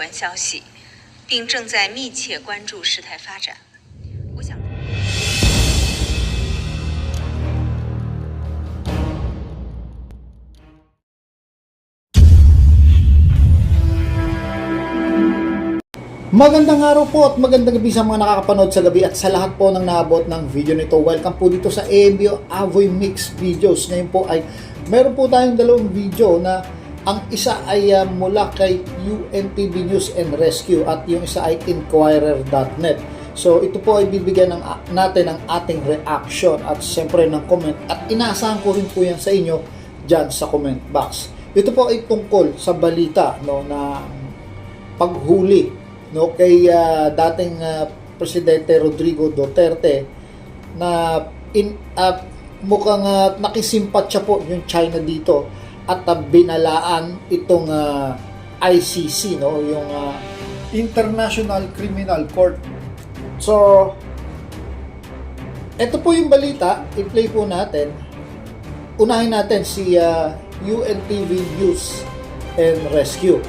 关消息，并正在密切关注事态发展。我想。Magandang araw po at magandang gabi sa mga nakakapanood sa gabi at sa lahat po ng naabot ng video nito. Welcome po dito sa AMBO Avoy Mix Videos. Ngayon po ay meron po tayong dalawang video na ang isa ay mula kay UNTV News and Rescue at yung isa ay Inquirer.net. So ito po ay bibigyan natin ng ating reaction at siyempre ng comment at inaasahan ko rin po yan sa inyo dyan sa comment box. Ito po ay tungkol sa balita na paghuli kay dating Presidente Rodrigo Duterte na mukhang nakisimpatya po yung China dito at binalaan itong ICC, yung International Criminal Court. So ito po yung balita, i-play po natin. Unahin natin si UNTV News and Rescue.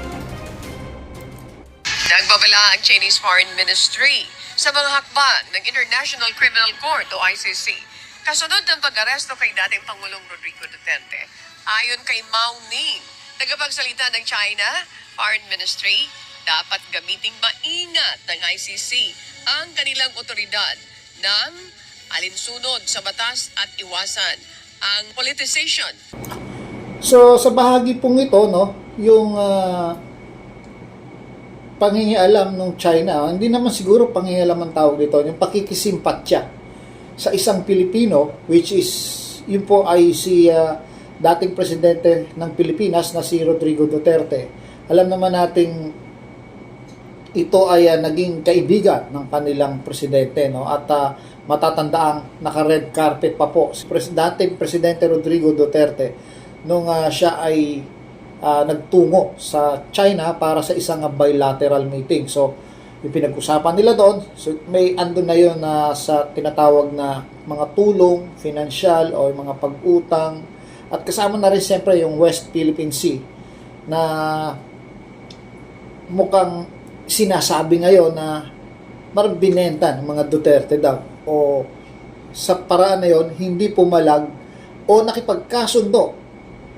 Nagbabala ang Chinese Foreign Ministry sa mga hakbang ng International Criminal Court o ICC kasunod ng pag-aresto kay dating Pangulong Rodrigo Duterte. Ayon kay Mao Ning, tagapagsalita ng China Foreign Ministry, dapat gamiting maingat ng ICC ang kanilang otoridad ng alinsunod sa batas at iwasan ang politicization. So sa bahagi pong ito, yung pangingialam ng China, hindi naman siguro pangingialam ang tawag dito, yung pakikisimpatya sa isang Pilipino, which is, yun po ay si dating presidente ng Pilipinas na si Rodrigo Duterte. Alam naman nating ito ay naging kaibigan ng kanilang presidente, at matatandaang naka-red carpet pa po si dating presidente Rodrigo Duterte nung siya ay nagtungo sa China para sa isang bilateral meeting. So, yung pinag-usapan nila doon, so may andun na yun sa tinatawag na mga tulong, financial o mga pag-utang, at kasama na rin siyempre yung West Philippine Sea na mukhang sinasabi ngayon na marbinenta ng mga Duterte daw, o sa paraan na yun, hindi pumalag o nakipagkasundo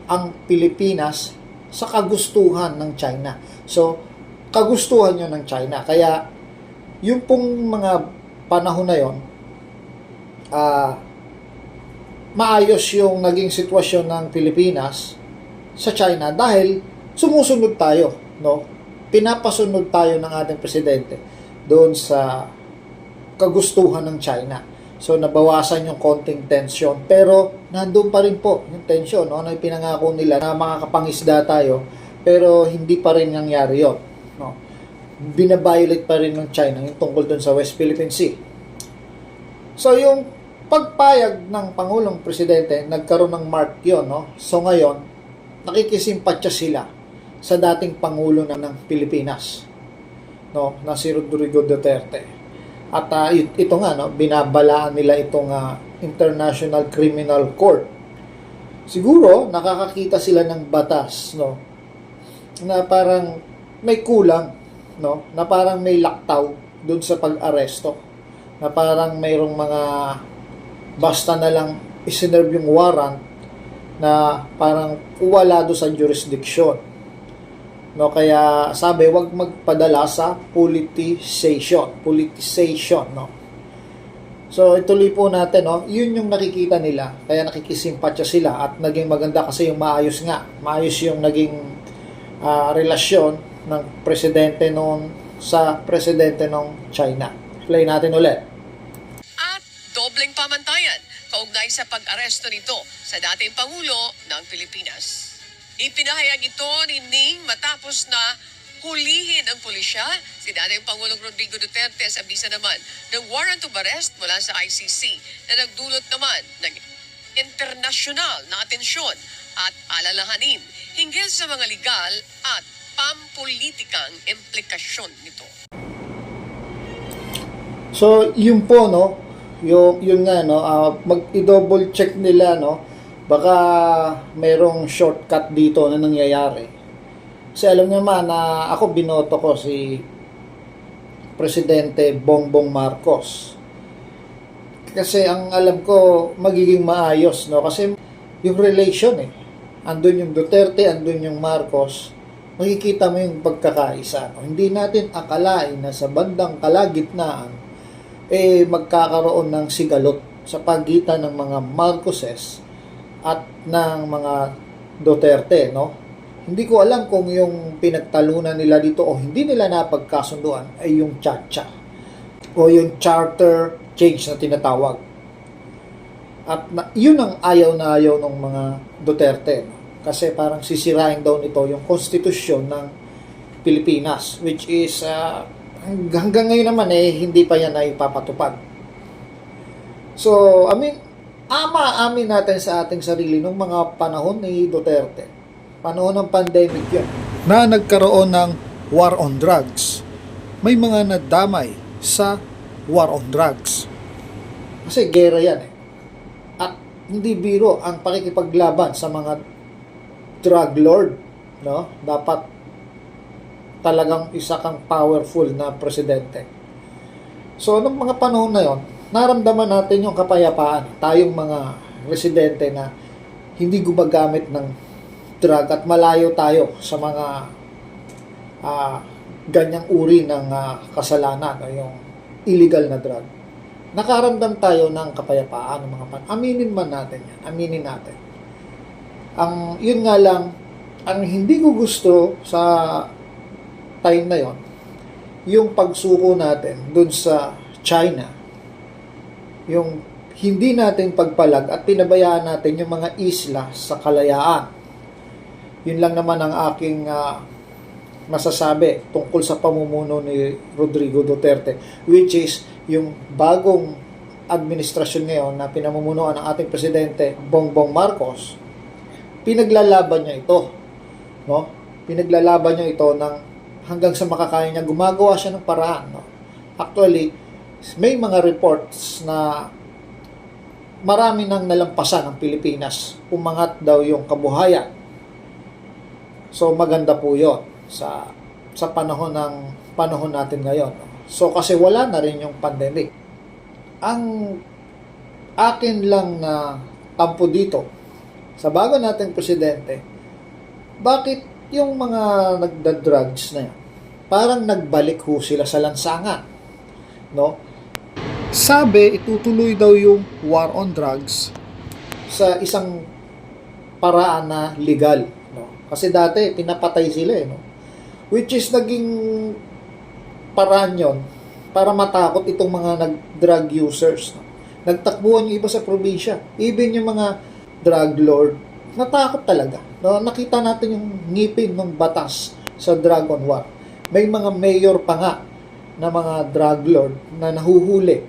ang Pilipinas sa kagustuhan ng China. So, kagustuhan yun ng China. Kaya, yung pong mga panahon na yun, maayos yung naging sitwasyon ng Pilipinas sa China dahil sumusunod tayo, pinapasunod tayo ng ating presidente doon sa kagustuhan ng China. So, nabawasan yung konting tension. Pero, nandun pa rin po yung tension, na pinangako nila na makakapangisda tayo. Pero, hindi pa rin nangyari yun. Binabiolate pa rin ng China yung tungkol dun sa West Philippine Sea. So, yung pagpayag ng Pangulong Presidente, nagkaroon ng mark yun. So, ngayon, nakikisimpatya sila sa dating Pangulo ng Pilipinas, na si Rodrigo Duterte. At ito nga, binabalaan nila itong International Criminal Court. Siguro, nakakakita sila ng batas, na parang may kulang, na parang may laktaw dun sa pag-aresto, na parang mayroong mga basta na lang isinerve yung warrant na parang wala doon sa jurisdiction. Kaya sabi, wag magpadala sa politicization. So ituloy po natin, yun yung nakikita nila. Kaya nakikisimpatya sila at naging maganda kasi yung maayos yung naging relasyon ng presidente noon sa presidente ng China. Play natin ulit. At dobleng pamantayan kaugnay sa pag-aresto nito sa dating Pangulo ng Pilipinas. Ipinahayag ito ni Ning matapos na hulihin ng pulisya si dating Pangulong Rodrigo Duterte sa bisa naman ng warrant of arrest mula sa ICC na nagdulot naman ng internasyonal na atensyon at alalahanin hinggil sa mga legal at pampolitikang implikasyon nito. So, yun po, yun nga, mag-double check nila, baka merong shortcut dito na nangyayari. Kasi alam niyo naman na ako binoto ko si Presidente Bongbong Marcos. Kasi ang alam ko magiging maayos, no? Kasi yung relation andun yung Duterte, andun yung Marcos, makikita mo yung pagkakaisa. No? Hindi natin akalain na sa bandang kalagitnaan magkakaroon ng sigalot sa pagitan ng mga Marcoses at ng mga Duterte, no? Hindi ko alam kung yung pinagtalunan nila dito o hindi nila napagkasunduan ay yung chacha o yung charter change na tinatawag. At yun ang ayaw na ayaw ng mga Duterte. Kasi parang sisirain daw nito yung konstitusyon ng Pilipinas, which is hanggang ngayon naman hindi pa yan ay ipapatupad. So, amin natin sa ating sarili nung mga panahon ni Duterte. Panahon ng pandemic yun, na nagkaroon ng war on drugs. May mga nadamay sa war on drugs. Kasi gera yan At hindi biro ang pakikipaglaban sa mga drug lord, no? Dapat talagang isa kang powerful na presidente. So, nung mga panahon na yon, naramdaman natin yung kapayapaan. Tayong mga residente na hindi gumagamit ng drug at malayo tayo sa mga ganyang uri ng kasalanan o yung illegal na drug. Nakaramdam tayo ng kapayapaan ng mga aminin man natin yan. Aminin natin. Yun nga lang, ang hindi ko gusto sa time na yon, yung pagsuko natin dun sa China, yung hindi natin pagpalag at pinabayaan natin yung mga isla sa kalayaan. Yun lang naman ang aking masasabi tungkol sa pamumuno ni Rodrigo Duterte, which is yung bagong administrasyon ngayon na pinamumunuan ng ating presidente Bongbong Marcos. Pinaglalaban niya ito, no? Pinaglalaban niya ito ng hanggang sa makakaya niya, gumagawa siya ng paraan, no? Actually, may mga reports na marami nang nalampasan ng Pilipinas. Umangat daw yung kabuhayan. So maganda po 'yon sa panahon natin ngayon. So kasi wala na rin yung pandemic. Ang akin lang na tampo dito sa bago nating presidente, bakit yung mga nagda-drugs na yan, parang nagbalik ho sila sa lansangan, no? Sabi, itutuloy daw yung war on drugs sa isang paraan na legal, no? Kasi dati pinapatay sila, no? Which is naging paraan yon para matakot itong mga nag-drug users, no? Nagtakbuhan yung iba sa probinsya, even yung mga drug lord, natakot talaga, no? Nakita natin yung ngipin ng batas sa drug on war. May mga mayor pa nga na mga drug lord na nahuhuli.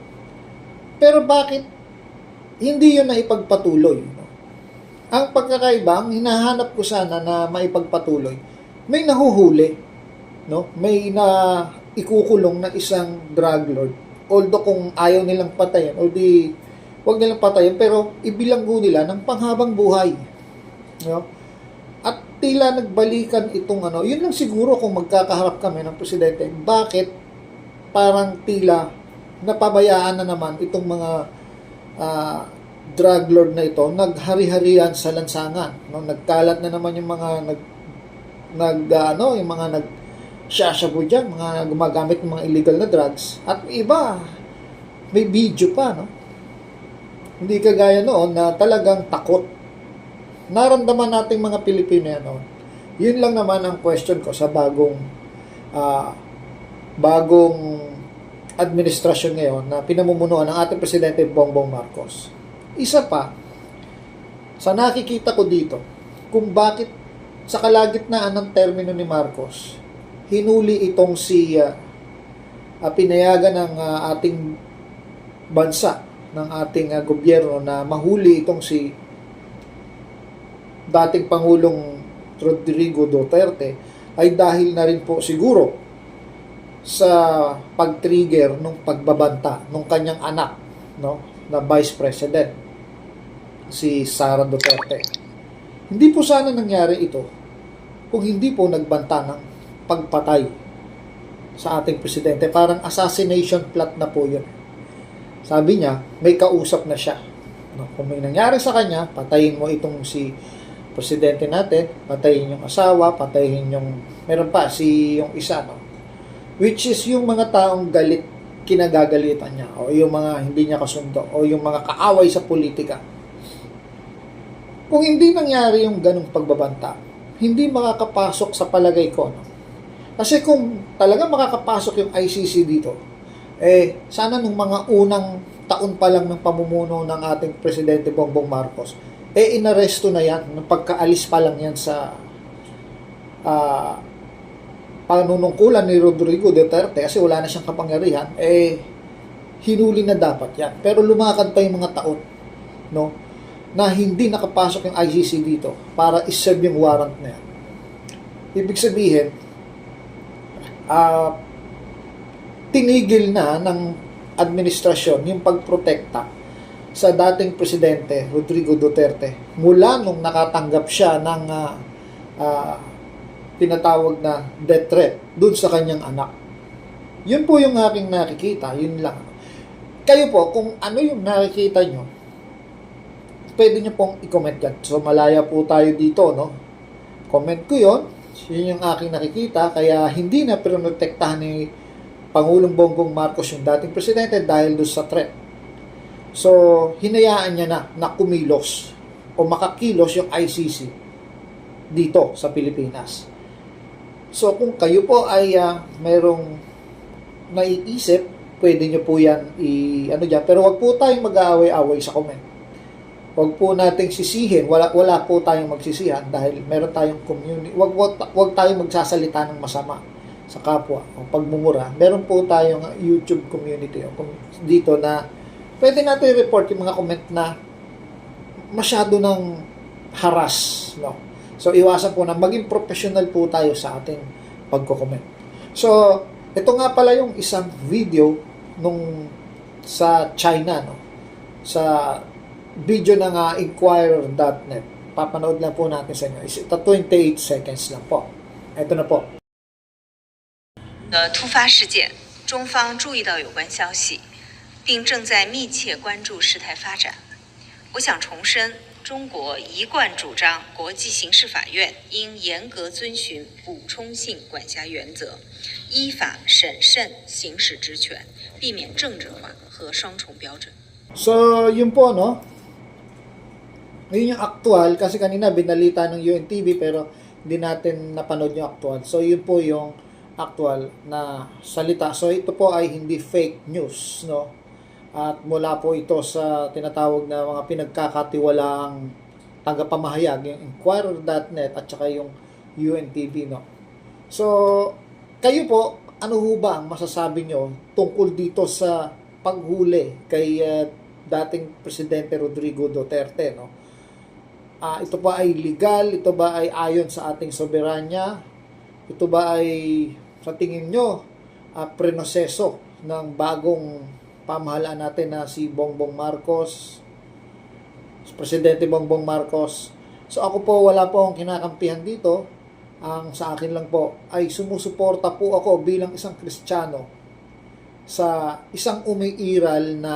Pero bakit hindi yun na ipagpatuloy, no? Ang pagkakaiba, ang hinahanap ko sana na maipagpatuloy, may nahuhuli, no? May na ikukulong na isang drug lord. Although kung ayaw nilang patayin, o di wag nilang patayin, pero ibilanggo nila ng panghabang buhay, no? At tila nagbalikan itong yun lang siguro kung magkakaharap kami ng presidente, bakit parang tila napabayaan na naman itong mga drug lord na ito, naghari-harian sa lansangan, no? Nagkalat na naman yung mga yung mga nag-shashabu dyan, mga gumagamit ng mga illegal na drugs, at iba may video pa, no? Hindi kagaya noon na talagang takot. Naramdaman nating mga Pilipino yan, no? Yun lang naman ang question ko sa bagong administrasyon ngayon na pinamumunuan ng ating presidente Bongbong Marcos. Isa pa, sa nakikita ko dito, kung bakit sa kalagitnaan ng termino ni Marcos, hinuli itong pinayagan ng ating bansa, ng ating gobyerno na mahuli itong si dating Pangulong Rodrigo Duterte, ay dahil na rin po siguro sa pag-trigger ng pagbabanta ng kanyang anak, no, na Vice President, si Sara Duterte. Hindi po sana nangyari ito kung hindi po nagbanta ng pagpatay sa ating presidente. Parang assassination plot na po yun. Sabi niya, may kausap na siya. No, kung may nangyari sa kanya, patayin mo itong si presidente natin, patayin yung asawa, patayin yung, meron pa, yung isa, no? Which is yung mga taong galit, kinagagalitan niya, o yung mga hindi niya kasundo, o yung mga kaaway sa politika. Kung hindi nangyari yung ganong pagbabanta, hindi makakapasok sa palagay ko, no? Kasi kung talaga makakapasok yung ICC dito, sana nung mga unang taon pa lang ng pamumuno ng ating Presidente Bongbong Marcos, inaresto na yan, nung pagkaalis pa lang yan sa panunungkulan ni Rodrigo Duterte, kasi wala na siyang kapangyarihan, hinuli na dapat yan. Pero lumakad pa yung mga taon, no, na hindi nakapasok yung ICC dito para iserve yung warrant na yan. Ibig sabihin, tinigil na ng administrasyon yung pagprotekta sa dating presidente Rodrigo Duterte mula nung nakatanggap siya ng tinatawag na death threat dun sa kanyang anak. Yun po yung aking nakikita, yun lang. Kayo po, kung ano yung nakikita nyo, pwede nyo pong i-comment yan. So malaya po tayo dito, no? Comment ko yun. Yun yung aking nakikita, kaya hindi na pinotektahan ni Pangulong Bongbong Marcos yung dating presidente dahil doon sa threat. So, hinayaan niya na kumilos o makakilos yung ICC dito sa Pilipinas. So, kung kayo po ay mayroong naiisip, pwede nyo po yan dyan. Pero wag po tayong mag-aaway-away sa comment. Wag po nating sisihin, wala po tayong magsisihan dahil meron tayong community. Wag tayong magsasalita ng masama sa kapwa o pagmumura. Meron po tayong YouTube community dito na pwede natin i-report yung mga comment na masyado ng harass, no? So iwasan po na maging professional po tayo sa ating pagko-comment. So ito nga pala yung isang video nung sa China, no? Sa video ng Inquirer.net. Papanood lang po natin sa inyo. Ito 28 seconds lang po. Ito na po. 突发事件，中方注意到有关消息，并正在密切关注事态发展。我想重申，中国一贯主张国际刑事法院应严格遵循补充性管辖原则，依法审慎行使职权，避免政治化和双重标准。 So, yun po, no? Ngayon yung actual, kasi kanina binalita ng UNTV pero hindi natin napanood yung actual. So, yun po yung actual na salita. So, ito po ay hindi fake news, no? At mula po ito sa tinatawag na mga pinagkakatiwalaang tagapamahayag, yung Inquirer.net at saka yung UNTV, no? So, kayo po, ano ho ba ang masasabi nyo tungkol dito sa paghuli kay dating Presidente Rodrigo Duterte, no? Ito ba ay legal? Ito ba ay ayon sa ating soberanya? Ito ba ay sa tingin nyo prenoseso ng bagong pamahalaan natin na si Bongbong Marcos, si Presidente Bongbong Marcos? So ako po, wala po akong kinakampihan dito. Ang sa akin lang po ay sumusuporta po ako bilang isang Kristiyano sa isang umiiral na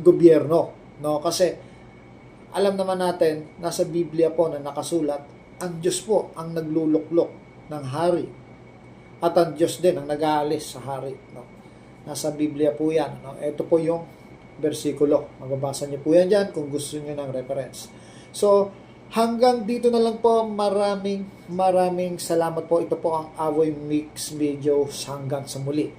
gobyerno, no? Kasi alam naman natin, nasa Biblia po na nakasulat, ang Diyos po ang nagluluklok ng hari. At ang Diyos din ang nag-aalis sa hari, no? Nasa Biblia po yan, no? Ito po yung versikulo. Magbabasa niyo po yan dyan kung gusto niyo ng reference. So, hanggang dito na lang po. Maraming salamat po. Ito po ang Avoy Mix Videos. Hanggang sa muli.